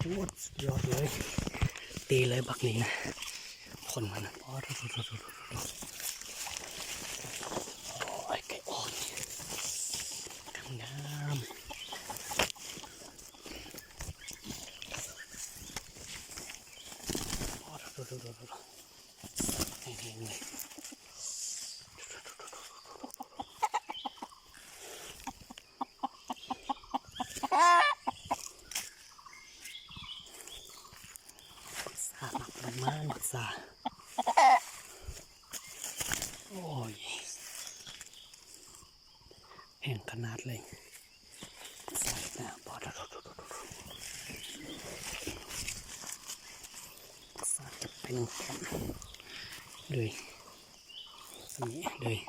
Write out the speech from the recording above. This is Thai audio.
โอ้สุดยอดเลยตีเลยบักนี้นะคนมันนะโอ้ยไก่อ่อนงามโอ้แห้งๆเลยสาหนักมากหนักสาโอ้ยแห้งขนาดเลยใส่หน้าปอดสาจะเป็นแคมเลยสมีเลย